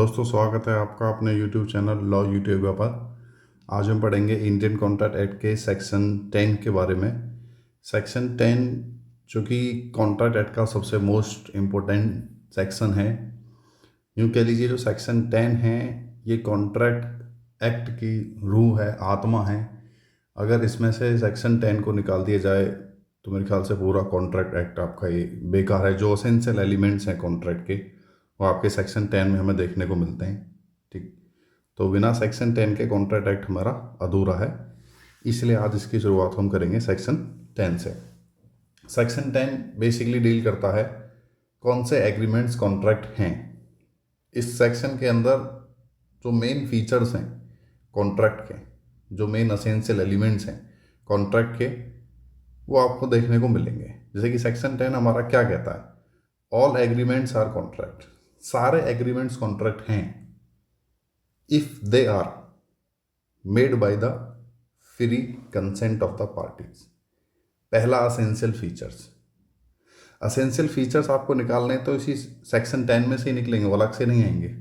दोस्तों, स्वागत है आपका अपने YouTube चैनल लॉ यूट्यूब पर। आज हम पढ़ेंगे इंडियन कॉन्ट्रैक्ट एक्ट के सेक्शन 10 के बारे में। सेक्शन 10 जो कि कॉन्ट्रैक्ट एक्ट का सबसे मोस्ट इम्पोर्टेंट सेक्शन है। यूँ कह लीजिए जो सेक्शन 10 है ये कॉन्ट्रैक्ट एक्ट की रूह है, आत्मा है। अगर इसमें से सेक्शन 10 को निकाल दिया जाए तो मेरे ख्याल से पूरा कॉन्ट्रैक्ट एक्ट आपका ये बेकार है। जो एसेंशियल एलिमेंट्स हैं कॉन्ट्रैक्ट के वो आपके सेक्शन 10 में हमें देखने को मिलते हैं। ठीक, तो बिना सेक्शन 10 के कॉन्ट्रैक्ट एक्ट हमारा अधूरा है, इसलिए आज इसकी शुरुआत हम करेंगे सेक्शन 10 से। सेक्शन 10 बेसिकली डील करता है कौन से एग्रीमेंट्स कॉन्ट्रैक्ट हैं। इस सेक्शन के अंदर जो मेन फीचर्स हैं कॉन्ट्रैक्ट के, जो मेन असेंशियल एलिमेंट्स हैं कॉन्ट्रैक्ट के, वो आपको देखने को मिलेंगे। जैसे कि सेक्शन 10 हमारा क्या कहता है, ऑल एग्रीमेंट्स आर कॉन्ट्रैक्ट। सारे एग्रीमेंट्स कॉन्ट्रैक्ट हैं if they are made by the free consent of the parties. पहला असेंशियल फीचर्स। असेंशियल फीचर्स आपको निकालने तो इसी सेक्शन 10 में से ही निकलेंगे, वो अलग से नहीं आएंगे।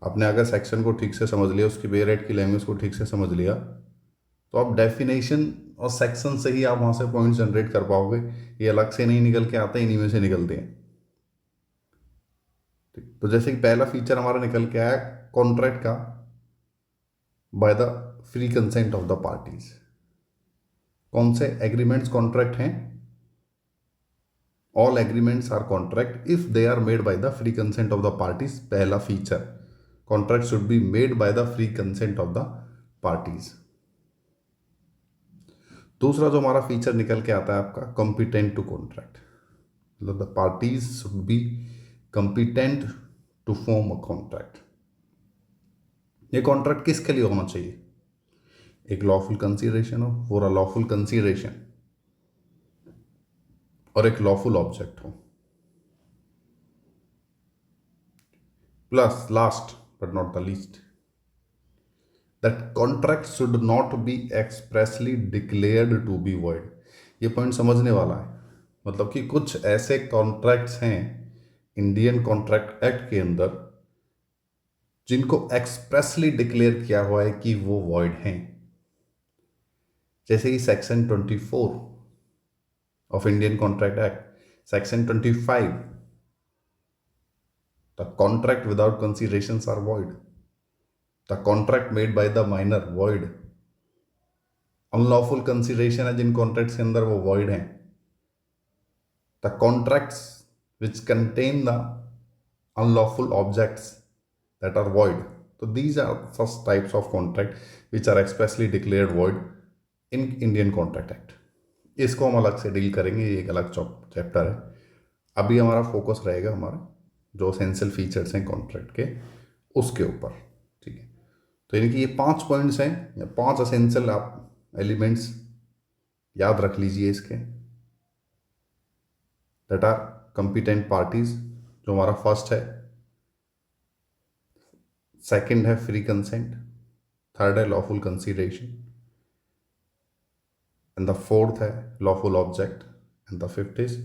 आपने अगर सेक्शन को ठीक से समझ लिया, उसकी बेरेट की लैंग्वेज को ठीक से समझ लिया, तो आप डेफिनेशन और सेक्शन से ही आप वहाँ से पॉइंट जनरेट कर पाओगे। ये अलग से नहीं निकल के आते, इन्हीं में से निकलते हैं। ठीक, तो जैसे कि पहला फीचर हमारा निकल के आया कॉन्ट्रैक्ट का, by the free consent of the parties. कौन से एग्रीमेंट्स कॉन्ट्रैक्ट हैं? All agreements are contract if they are made by the free consent of the parties. पहला feature, contract should be made by the free consent of the parties. दूसरा जो हमारा feature निकल के आता है आपका, कॉम्पिटेंट टू कॉन्ट्रैक्ट। मतलब the parties should be competent to form a contract. ये कॉन्ट्रैक्ट किसके लिए होना चाहिए? एक लॉफुल कंसीडरेशन हो, फॉर अ लॉफुल कंसीडरेशन, और एक लॉफुल ऑब्जेक्ट हो। Plus last but not the least, that contract should not be expressly declared to be void. ये पॉइंट समझने वाला है। मतलब कि कुछ ऐसे कॉन्ट्रैक्ट्स हैं इंडियन कॉन्ट्रैक्ट एक्ट के अंदर जिनको एक्सप्रेसली डिक्लेयर किया हुआ है कि वो वॉइड हैं। जैसे कि section 24 of Indian contract act, section 25, the contract without considerations are void, the contract made by the minor void. Unlawful consideration है जिन कॉन्ट्रैक्ट्स के अंदर, वो वॉइड हैं। The contracts which contain the unlawful objects that are void. So these are such types of contract which are expressly declared void in Indian Contract Act. इसको हम अलग से डील करेंगे, ये एक अलग चैप्टर है। अभी हमारा फोकस रहेगा हमारा जो एसेंशियल फीचर्स हैं कॉन्ट्रैक्ट के, उसके ऊपर। ठीक है, तो यानी कि ये 5 पॉइंट्स हैं या 5 एसेंशियल आप एलिमेंट्स याद रख लीजिए इसके। दैट आर कॉम्पिटेंट पार्टीज, जो हमारा फर्स्ट है। सेकंड है फ्री कंसेंट, थर्ड है lawful consideration, and the fourth है lawful object, and the fifth is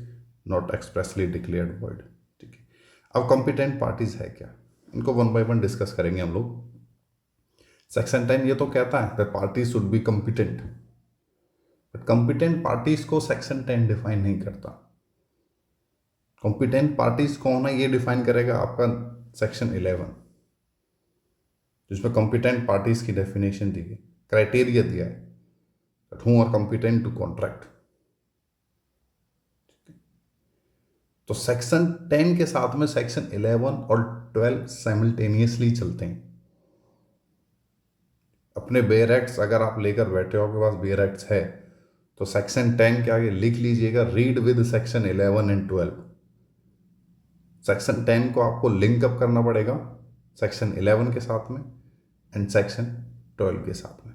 not expressly declared word. ठीक है, अब कॉम्पिटेंट पार्टीज है क्या, इनको वन बाय वन डिस्कस करेंगे हम लोग। सेक्शन 10 ये तो कहता है that parties should be competent, but competent parties को सेक्शन 10 डिफाइन नहीं करता। कॉम्पिटेंट पार्टीज कौन है ये डिफाइन करेगा आपका सेक्शन 11, जिसमें कॉम्पिटेंट पार्टीज की डेफिनेशन दी है, क्राइटेरिया दिया है that who are competent to contract। तो सेक्शन 10 के साथ में सेक्शन 11 और 12 साइमल्टेनियसली चलते हैं। अपने बेयर एक्ट्स अगर आप लेकर बैठे हो, आपके पास बेयर एक्ट्स है, तो सेक्शन 10 के आगे लिख लीजिएगा read with section 11 and 12। Section 10 को आपको लिंक अप करना पड़ेगा सेक्शन 11 के साथ में एंड सेक्शन 12 के साथ में।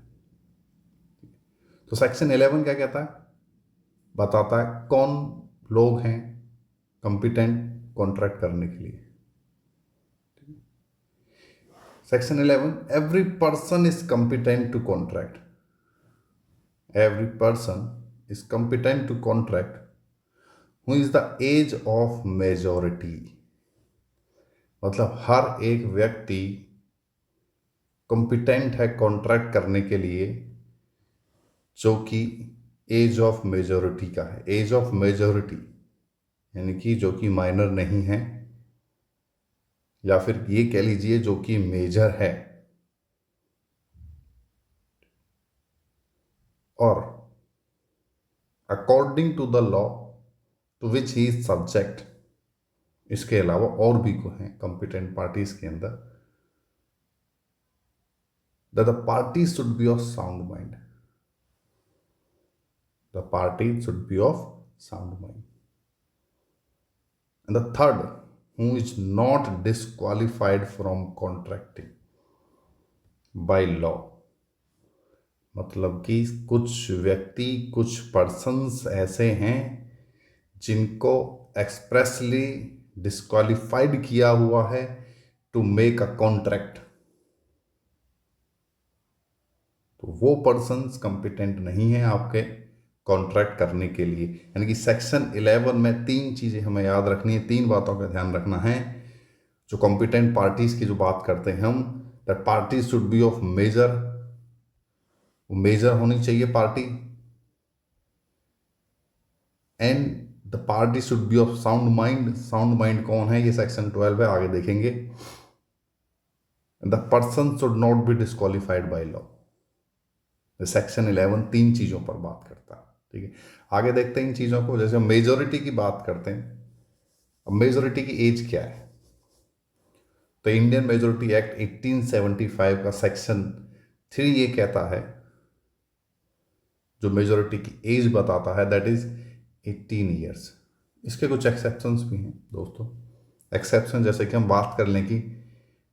तो सेक्शन 11 क्या कहता है, बताता है कौन लोग हैं कॉम्पिटेंट कॉन्ट्रैक्ट करने के लिए। Section 11, every person is competent to contract. Every person is competent to contract who is the age of majority. मतलब हर एक व्यक्ति कॉम्पिटेंट है कॉन्ट्रैक्ट करने के लिए जो कि एज ऑफ मेजोरिटी का है। एज ऑफ मेजोरिटी यानी कि जो कि माइनर नहीं है, या फिर ये कह लीजिए जो कि मेजर है, और according to the law to which he is subject. इसके अलावा और भी को हैं कॉम्पिटेंट पार्टीज के अंदर, the party should be of sound mind. The party should be of sound mind. And the third, who is not disqualified from contracting by law। मतलब कि कुछ व्यक्ति, कुछ पर्सन्स ऐसे हैं जिनको एक्सप्रेसली डिस्क्वालिफाइड किया हुआ है टू मेक अ कॉन्ट्रैक्ट। तो वो पर्सन्स कॉम्पिटेंट नहीं है आपके कॉन्ट्रैक्ट करने के लिए। यानी कि सेक्शन 11 में 3 चीज़ें हमें याद रखनी है, 3 बातों का ध्यान रखना है। जो कॉम्पिटेंट पार्टीज की जो बात करते हैं हम, that party should be of major, वो मेजर होनी चाहिए party, and the party should be of sound mind. Sound mind कौन है, ये सेक्शन 12 है, आगे देखेंगे। The person should not be disqualified by law. Section 11 3 चीज़ों पर बात करता है। ठीक है, आगे देखते हैं इन चीज़ों को। जैसे मेजोरिटी की बात करते हैं, अब मेजोरिटी की एज क्या है, तो इंडियन मेजोरिटी एक्ट 1875 का सेक्शन 3 ये कहता है, जो मेजोरिटी की एज बताता है, दैट इज 18 ईयर्स। इसके कुछ एक्सेप्शंस भी हैं दोस्तों। एक्सेप्शन जैसे कि हम बात कर लें कि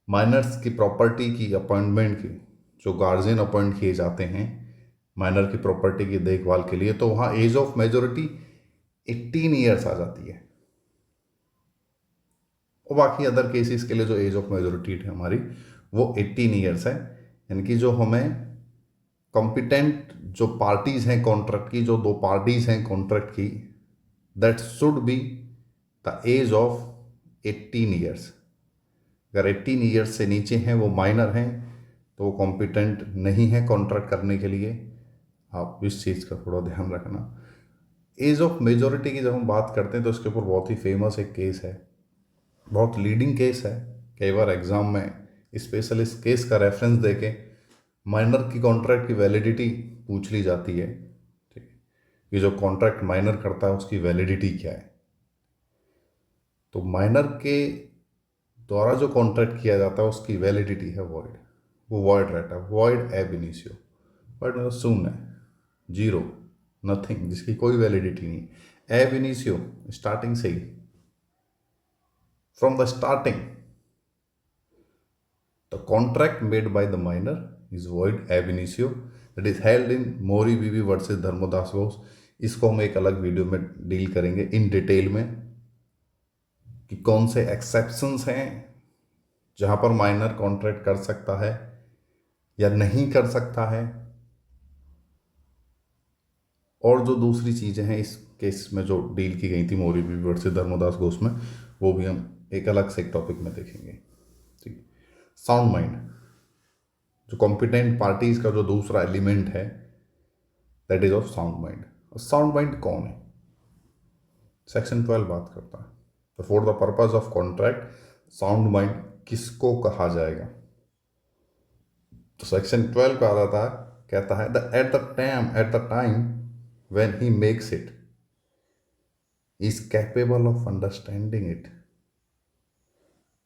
माइनर्स की प्रॉपर्टी की अपॉइंटमेंट की, जो गार्जियन अपॉइंट किए जाते हैं माइनर की प्रॉपर्टी की देखभाल के लिए, तो वहाँ एज ऑफ मेजोरिटी 18 ईयर्स आ जाती है। और बाकी अदर केसेस के लिए जो एज ऑफ मेजोरिटी है हमारी, वो 18 ईयर्स है। यानी कि जो हमें कॉम्पिटेंट जो पार्टीज हैं कॉन्ट्रैक्ट की, जो 2 पार्टीज हैं कॉन्ट्रैक्ट की, that should be the age of 18 years. अगर 18 ईयर्स से नीचे हैं, वो माइनर हैं, तो वो कॉम्पिटेंट नहीं है कॉन्ट्रैक्ट करने के लिए। आप इस चीज़ का थोड़ा ध्यान रखना। एज ऑफ मेजोरिटी की जब हम बात करते हैं तो इसके ऊपर बहुत ही फेमस एक केस है, बहुत लीडिंग केस है। कई बार एग्जाम में स्पेशल इस केस का रेफरेंस देके माइनर की कॉन्ट्रैक्ट की वैलिडिटी पूछ ली जाती है। ठीक है, ये जो कॉन्ट्रैक्ट माइनर करता है उसकी वैलिडिटी क्या है। तो माइनर के द्वारा जो कॉन्ट्रैक्ट किया जाता है उसकी वैलिडिटी है वॉइड। वो वॉइड रहता है, वॉइड एब इनिशियो। वॉइड मतलब शून्य, जीरो, नथिंग, जिसकी कोई वैलिडिटी नहीं। एब इनिशियो, स्टार्टिंग से ही, from the starting the contract made by the minor is void ab initio, that is held in Mohori Bibee versus Dharmodas Ghose. इसको हम एक अलग वीडियो में डील करेंगे इन डिटेल में कि कौन से एक्सेप्शंस हैं जहां पर माइनर कॉन्ट्रैक्ट कर सकता है या नहीं कर सकता है, और जो दूसरी चीज़ें हैं इस केस में जो डील की गई थी मोरी बीबी वर्सेस धर्मदास घोष में, वो भी हम एक अलग से एक टॉपिक में देखेंगे। ठीक, साउंड माइंड, जो कॉम्पिटेंट पार्टीज का जो दूसरा एलिमेंट है, that is of sound mind. Sound mind कौन है, सेक्शन 12 बात करता है। तो for the purpose of contract sound mind किसको कहा जाएगा, तो सेक्शन 12 का आता है, कहता है at the time when he makes it is capable of understanding it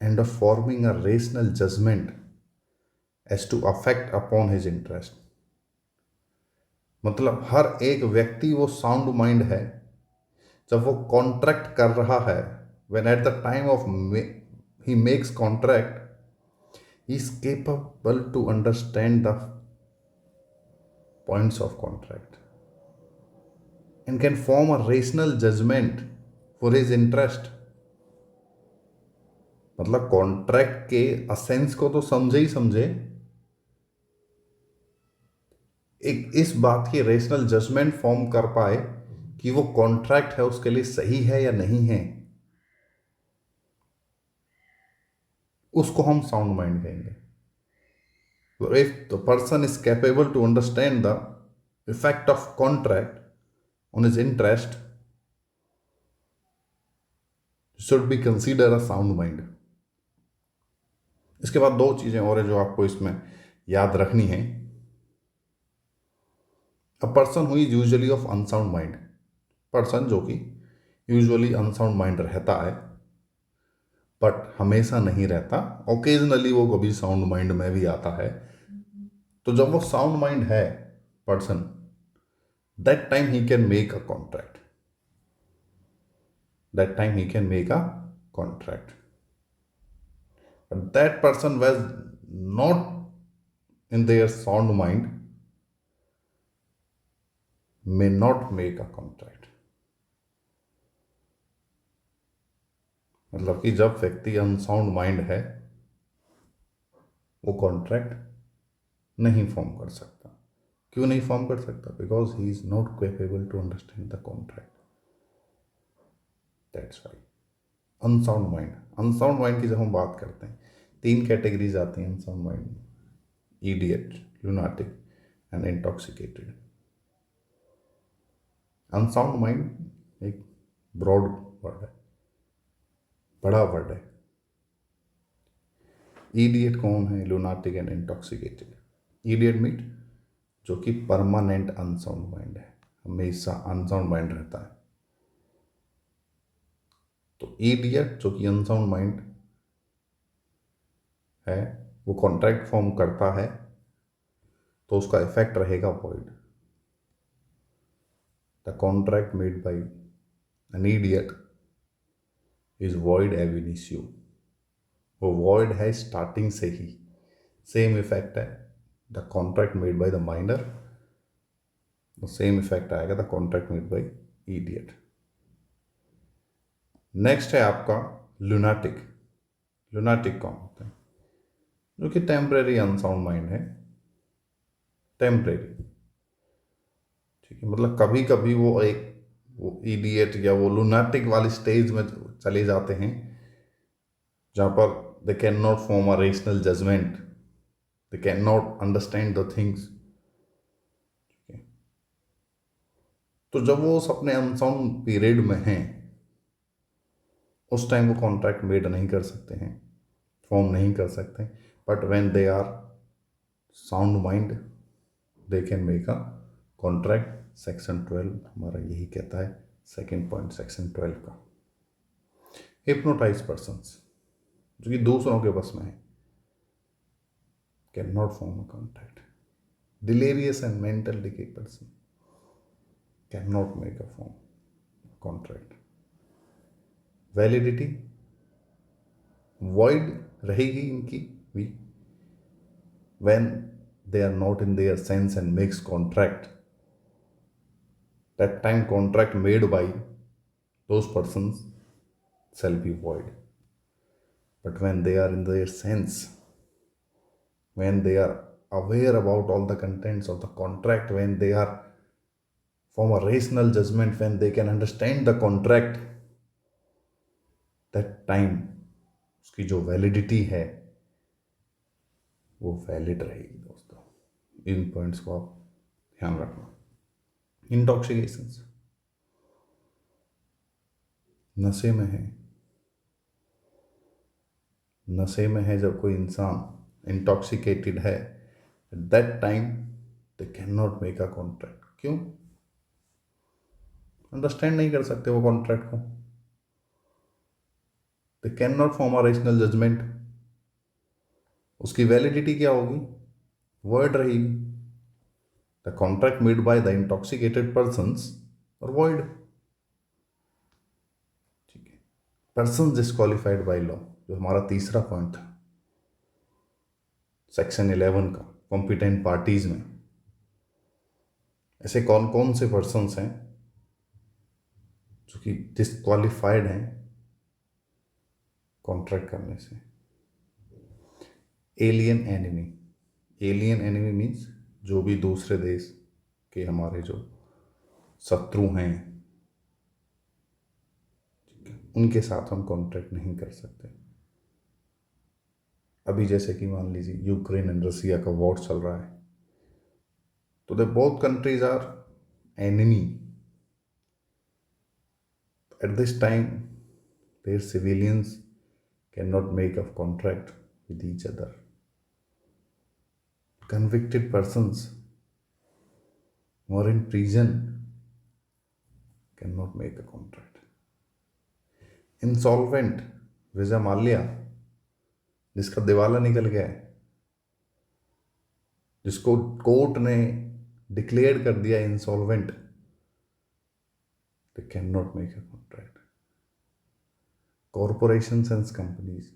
and of forming a rational judgement as to affect upon his interest. मतलब हर एक व्यक्ति वो साउंड माइंड है जब वो कॉन्ट्रैक्ट कर रहा है, when eight the time of he makes contract, he is capable to understand the points of contract and can form a rational judgment for his interest। मतलब कॉन्ट्रैक्ट के असेंस को तो समझे ही समझे, एक इस बात की रेशनल जजमेंट फॉर्म कर पाए कि वो कॉन्ट्रैक्ट है उसके लिए सही है या नहीं है। उसको हम साउंड माइंड कहेंगे। तो if the person is capable to understand the effect of contract on his interest, should be consider a sound mind. इसके बाद दो चीजें और है जो आपको इसमें याद रखनी है। A person who is usually of unsound mind, person जो कि यूजुअली अनसाउंड माइंड रहता है, बट हमेशा नहीं रहता, ओकेजनली वो कभी साउंड माइंड में भी आता है। तो जब वो साउंड माइंड है person, that time he can make a contract, that time he can make a contract. But that person was not in their sound mind may not make a contract। मतलब कि जब व्यक्ति unsound mind है वो contract नहीं form कर सकता। क्यों नहीं फॉर्म कर सकता? Because he is not capable to understand the contract, that's why. Unsound mind, unsound mind की जब हम बात करते हैं, तीन कैटेगरीज आती हैं अनसाउंड माइंड में: idiot, lunatic and intoxicated. Unsound mind एक ब्रॉड वर्ड है, बड़ा वर्ड है। इडियट कौन है? Lunatic and intoxicated. इडियट मीट जो कि परमानेंट अनसाउंड माइंड है, हमेशा अनसाउंड माइंड रहता है। तो इडियट जो कि अनसाउंड माइंड है, वो कॉन्ट्रैक्ट फॉर्म करता है तो उसका इफेक्ट रहेगा void. The contract made by an idiot is void ab initio. वो वॉइड है स्टार्टिंग से ही। सेम इफेक्ट है the contract made by the minor, same effect आएगा the contract made by idiot. Next है आपका लूनाटिक। लूनाटिक कौन होता है? जो कि टेम्परेरी अनसाउंड माइंड है, टेम्परेरी, ठीक है। मतलब कभी कभी वो इडियट या वो लूनाटिक वाली स्टेज में चले जाते हैं जहां पर they can not form a rational judgement, they can not understand the things. तो जब वो उस अपने अनसाउंड पीरियड में हैं, उस टाइम वो कॉन्ट्रैक्ट मेड नहीं कर सकते हैं, फॉर्म नहीं कर सकते। But when they are sound mind they can make a contract. Section 12 हमारा यही कहता है, सेकेंड पॉइंट सेक्शन 12 का। हिप्नोटाइज पर्सन्स जो कि दूसरों के बस में है, can not form a contract. Delirious and mental decay person can not make a form contract. Validity void रहेगी इनकी भी when they are not in their sense and makes contract, that time contract made by those persons shall be void। But when they are in their sense, when they are aware about all the contents of the contract, when they are from a rational judgment, when they can understand the contract, that time उसकी जो validity है वो valid रहेगी। दोस्तों इन points को आप ध्यान रखना। इंटॉक्सिकेशंस, नशे में है, नशे में है जब कोई इंसान इंटॉक्सिकेटेड है, that time they can not make a contract. क्यों? अंडरस्टैंड नहीं कर सकते वो कॉन्ट्रैक्ट को, they can not form a rational judgement. उसकी वैलिडिटी क्या होगी? वर्ड रहेगी। The contract made by the intoxicated persons और वर्ड, ठीक है। पर्सन डिस्क्वालिफाइड बाय लॉ, जो हमारा तीसरा पॉइंट था सेक्शन 11 का, कॉम्पिटेंट पार्टीज में ऐसे कौन कौन से पर्सन्स हैं जो कि डिस्क्वालिफाइड हैं कॉन्ट्रैक्ट करने से? Alien enemy, alien enemy means जो भी दूसरे देश के हमारे जो शत्रु हैं, उनके साथ हम कॉन्ट्रैक्ट नहीं कर सकते। अभी जैसे कि मान लीजिए यूक्रेन एंड रसिया का वॉर चल रहा है, तो the both countries are enemy. At this time their civilians can not make a contract with each other. Convicted persons who are in prison cannot make a contract. Insolvent Vijay Mallya, जिसका दिवाला निकल गया है, जिसको कोर्ट ने डिक्लेयर कर दिया insolvent, they cannot make a contract. Corporations and companies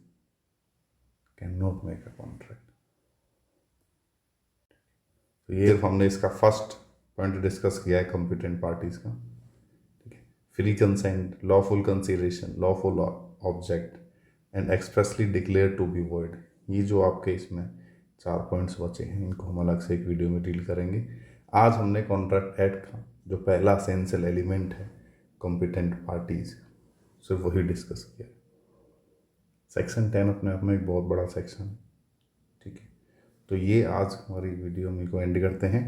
cannot make a contract. तो ये हमने इसका फर्स्ट पॉइंट डिस्कस किया है कॉम्पिटेंट पार्टीज का. ठीक है. Free consent, lawful consideration, lawful object and expressly declare to be void. ये जो आपके इसमें 4 पॉइंट्स बचे हैं, इनको हम अलग से एक वीडियो में डील करेंगे. आज हमने कॉन्ट्रैक्ट एक्ट का जो पहला एसेंशियल एलिमेंट है कॉम्पिटेंट पार्टीज, सिर्फ वही डिस्कस किया. सेक्शन 10 अपने आप में एक बहुत बड़ा सेक्शन है. ठीक है. तो ये आज हमारी वीडियो में को एंड करते हैं.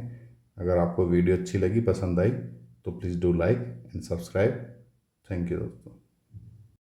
अगर आपको वीडियो अच्छी लगी, पसंद आई, तो please do like and subscribe. Thank you दोस्तों.